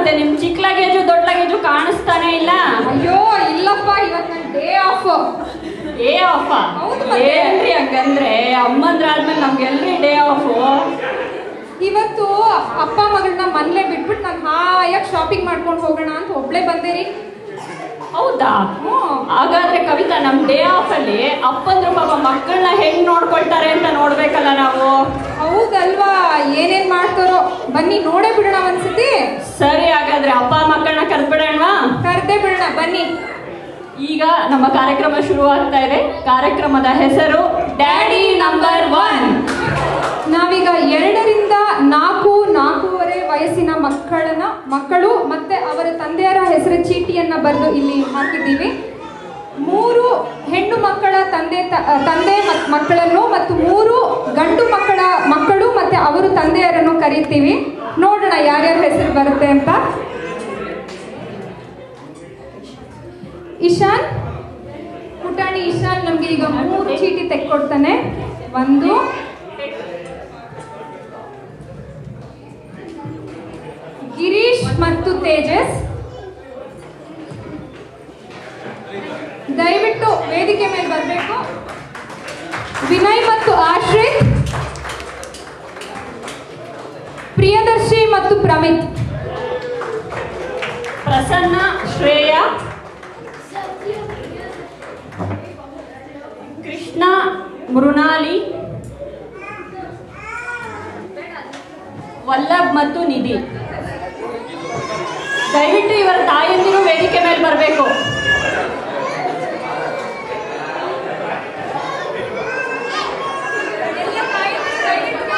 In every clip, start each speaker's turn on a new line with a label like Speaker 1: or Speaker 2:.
Speaker 1: ಮತ್ತೆ ನಿಮ್ ಚಿಕ್ಕ ಲಗೇಜು ದೊಡ್ಡ ಲಗೇಜು ಕಾಣಿಸ್ತಾನೆ ಇಲ್ಲ.
Speaker 2: ಅಯ್ಯೋ ಇಲ್ಲಪ್ಪ, ಇವತ್ತು ನನ್ನ ಡೇ ಆಫ್.
Speaker 1: Day of? ಏನ್ರಿ ಹಂಗಂದ್ರೆ? ಅಮ್ಮಂದ್ರಾದ್ಮೇಲೆ ನಮ್ಗೆಲ್ರಿ ಡೇ ಆಫ್.
Speaker 2: ಇವತ್ತು ಅಪ್ಪ ಮಗಳನ್ನ ಮನೇಲೆ ಬಿಟ್ಬಿಟ್ಟು ನಾನು ಹಾಯಾಗಿ ಶಾಪಿಂಗ್ ಮಾಡ್ಕೊಂಡು ಹೋಗೋಣ ಅಂತ ಒಬ್ಳೆ ಬಂದೆ ರೀ.
Speaker 1: ಹೌದಾ? ಹಾಗಾದ್ರೆ ಕವಿತಾ, ನಮ್ ಡೇ ಆಫ್ ಅಲ್ಲಿ ಅಪ್ಪಂದ್ರು ಪಾಪ ಮಕ್ಕಳನ್ನ ಹೆಂಗ್ ನೋಡ್ಕೊಳ್ತಾರೆ ಅಂತ ನೋಡ್ಬೇಕಲ್ಲ ನಾವು.
Speaker 2: ಹೌದಲ್ವಾ? ಏನೇನ್ ಮಾಡ್ತಾರೋ ಬನ್ನಿ ನೋಡೇ ಬಿಡೋಣ ಒಂದ್ಸತಿ.
Speaker 1: ಸರಿ, ಹಾಗಾದ್ರೆ ಅಪ್ಪ ಮಕ್ಕಳನ್ನ ಕರೆದ್ಬಿಡೋಣವಾ?
Speaker 2: ಕರ್ದೇ ಬಿಡೋಣ ಬನ್ನಿ.
Speaker 1: ಈಗ ನಮ್ಮ ಕಾರ್ಯಕ್ರಮ ಶುರುವಾಗ್ತಾ ಇದೆ. ಕಾರ್ಯಕ್ರಮದ ಹೆಸರು ಡ್ಯಾಡಿ ನಂಬರ್ 1.
Speaker 2: ನಾವೀಗ 2 ರಿಂದ 4-4.5 ವಯಸ್ಸಿನ ಮಕ್ಕಳು ಮತ್ತೆ ಅವರ ತಂದೆಯರ ಹೆಸರು ಚೀಟಿಯನ್ನ ಬರೆದು ಇಲ್ಲಿ ಹಾಕಿದ್ದೀವಿ. 3 ಹೆಣ್ಣು ಮಕ್ಕಳ ತಂದೆ ಮಕ್ಕಳನ್ನು ಮತ್ತು 3 ಗಂಡು ಮಕ್ಕಳು ಮತ್ತೆ ಅವರು ತಂದೆಯರನ್ನು ಕರೀತೀವಿ. ನೋಡೋಣ ಯಾರ್ಯಾರ ಹೆಸರು ಬರುತ್ತೆ ಅಂತ. ಇಶಾನ್, ಪುಟಾಣಿ ಇಶಾನ್ ನಮ್ಗೆ ಈಗ 3 ಚೀಟಿ ತೆಕ್ಕೊಡ್ತಾನೆ. 1, ಗಿರೀಶ್ ಮತ್ತು ತೇಜಸ್, ದಯವಿಟ್ಟು ವೇದಿಕೆ ಮೇಲೆ ಬರಬೇಕು. ವಿನಯ್ ಮತ್ತು ಆಶ್ರಿತ್, ಪ್ರಿಯದರ್ಶಿ ಮತ್ತು ಪ್ರಮಿತ್,
Speaker 1: ಪ್ರಸನ್ನ, ಶ್ರೇಯಾ, ಕೃಷ್ಣ, ಮೃಣಾಲಿ, ವಲ್ಲಭ್ ಮತ್ತು ನಿಧಿ. ದಯವಿಟ್ಟು ಇವರ ತಾಯಂದಿರು ವೇದಿಕೆ ಮೇಲೆ ಬರಬೇಕು.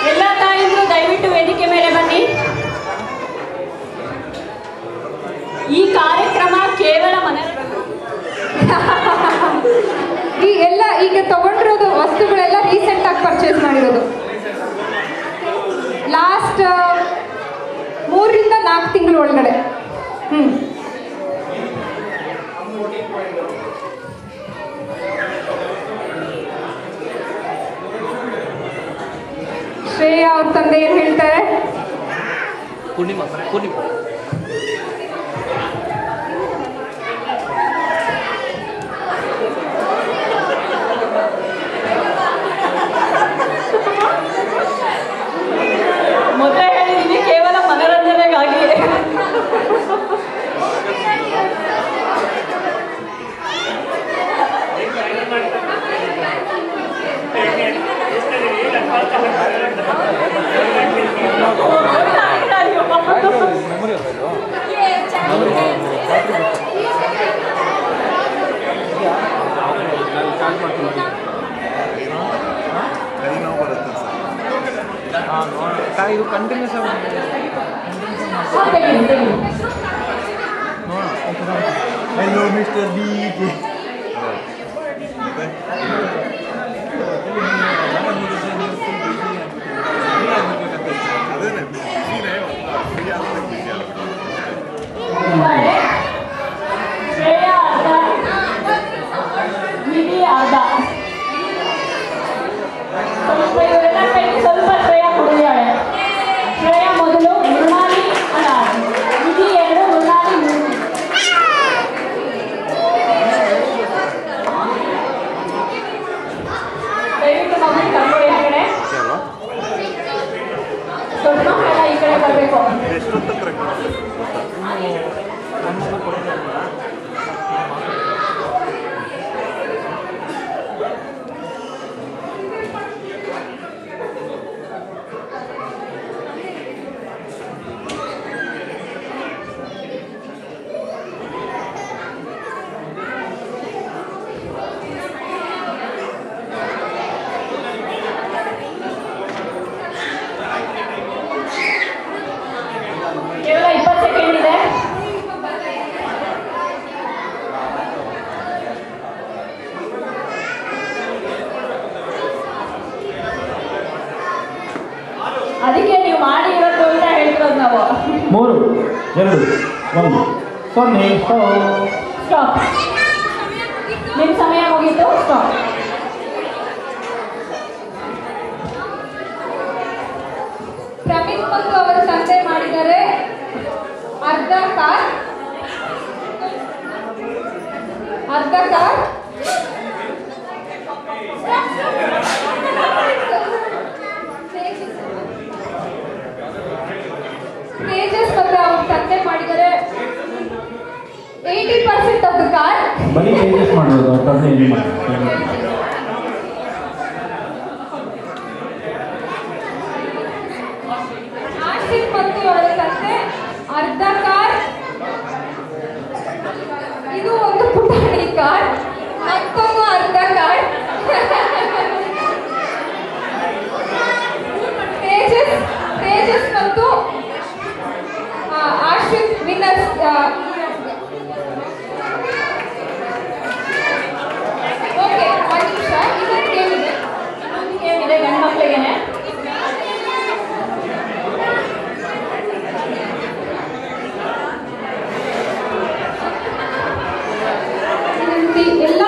Speaker 1: ಎಲ್ಲ ತಾಯಂದಿರು ದಯವಿಟ್ಟು ವೇದಿಕೆ ಮೇಲೆ ಬನ್ನಿ. ಈ ಕಾರ್ಯಕ್ರಮ ಕೇವಲ
Speaker 2: ಈ ಎಲ್ಲ ಈಗ ತಗೊಂಡಿರೋದು ವಸ್ತುಗಳೆಲ್ಲ ರೀಸೆಂಟ್ ಆಗಿ ಪರ್ಚೇಸ್ ಮಾಡಿರೋದು. ಲಾಸ್ಟ್ 3 ರಿಂದ 4 ತಿಂಗಳ ಒಳಗಡೆ. ಶ್ರೇಯಾ ಅವ್ರ ತಂದೆ ಏನ್ ಹೇಳ್ತಾರೆ?
Speaker 1: ಮೊದಲೇ ಹೇಳಿದೀನಿ, ಕೇವಲ ಮನರಂಜನೆಗಾಗಿ.
Speaker 3: ಇದು continues
Speaker 4: Hello, Mr. Big.
Speaker 1: Shreya ಅರ್ಧ, ನಿಧಿ ಅರ್ಧ. ಇವರೆಲ್ಲ ಕೈಗೆ ಸ್ವಲ್ಪ ಶ್ರೇಯಾ ಕೊಡಿದ್ದಾಳೆ. ಶ್ರೇಯಾ ಮೊದಲು, ಮೃಣಾಲಿ ಅಲ್ಲ, ನಿಧಿ 2, ಮೃಣಾಲಿ 3. ದಯವಿಟ್ಟು ಮಗು ಕರ್ಕೊಂಡು ಈ ಕಡೆ, ದೊಡ್ಡ ಮಕ್ಕಳೆಲ್ಲ ಈ ಕಡೆ ಬರಬೇಕು. ಕೇವಲ 20 ಸೆಕೆಂಡ್ ಇದೆ. ಅದಕ್ಕೆ ನೀವು ಮಾಡಿ ಇವತ್ತು ಅಂತ ಹೇಳ್ತಿರೋದು ನಾವು.
Speaker 4: 3, 2, 1. 0.
Speaker 1: ಸ್ಟಾಪ್. ನಿಮ್ಮ ಸಮಯ ಮುಗೀತು. ಸ್ಟಾಪ್.
Speaker 2: ಪ್ರಮಿತ್ ಮತ್ತು ಅವರ ತಂದೆ ಮಾಡಿದ್ದಾರೆ ಅರ್ಧ ಕಾರ್ ತೇಜಸ್ ಮತ್ತೆ ಅವ್ರ ತಂದೆ ಮಾಡಿದರೆ 80% ಆಫ್ ದ ಕಾರ್.
Speaker 4: ಬರೀ ತೇಜಸ್ ಮಾಡೋದು ತಂದೆ ಏನು ಮಾಡಿ
Speaker 2: ಆಶಿಕ್ ಮತ್ತು ಅವರ ತಂದೆ ಅರ್ಧ ಕಾರ್. ಇದು ಒಂದು ಪುಟಾಣಿ ಕಾರ್, ಮತ್ತೊಂದು ಅರ್ಧ ಕಾರ್. ತೇಜಸ್ ಮತ್ತು ಆಶಿಕ್ ವಿನ್ನರ್ಸ್. ಓಕೆ, ಒಂದು ನಿಮಿಷ. ಇದೊಂದು ಗೇಮ್ ಇದೆ
Speaker 1: ಗಂಡು ಮಕ್ಕಳಿಗೆ.
Speaker 2: ಎಲ್ಲ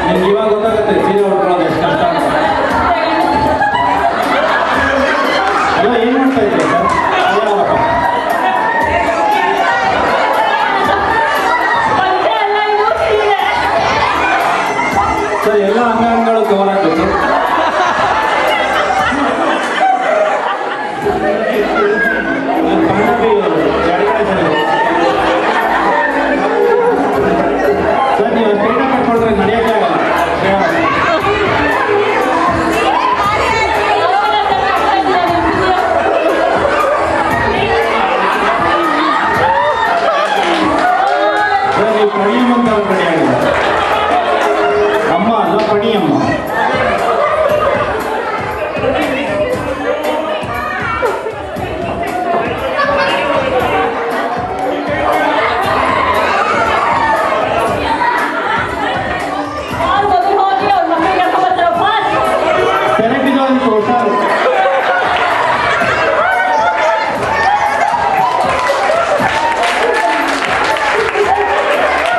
Speaker 4: ನಿಮ್ಗೆ ಇವಾಗ ಗೊತ್ತಾಗುತ್ತೆ ಸೀರೆ ಉಟ್ಕೊಳ್ಳೋದು ಎಷ್ಟು ಕಷ್ಟ ಅಂತ. ಎಲ್ಲ ಏನು ಮಾಡ್ತಾ ಇದ್ದೀರಾ ಸರ್? ಸರ್ ಎಲ್ಲ ಅಂಗಾಂಗಗಳು ಕವರ್ ಆಗಬೇಕು. ಸರ್ ನೀವು ಸ್ಟೇಟ ಕಟ್ಕೊಂಡ್ರೆ ನಡೆಯೋಕ್ಕೆ ಆಗಲ್ಲ. ಸರ್ ನೀವು ಪಣಿಯಮ್ಮಂತ ಪಣಿ ಆಗಿದೆ. ಅಮ್ಮ ಅಲ್ಲ, ಪಣಿಯಮ್ಮ. ತೆರಕಿದೋದು ಹುಷಾರು.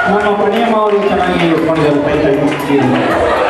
Speaker 4: ನಮ್ಮ ಪಣಿಯಮ್ಮ ಅವರು ಚೆನ್ನಾಗಿ ಉಟ್ಕೊಂಡಿದ್ದಾರೆ.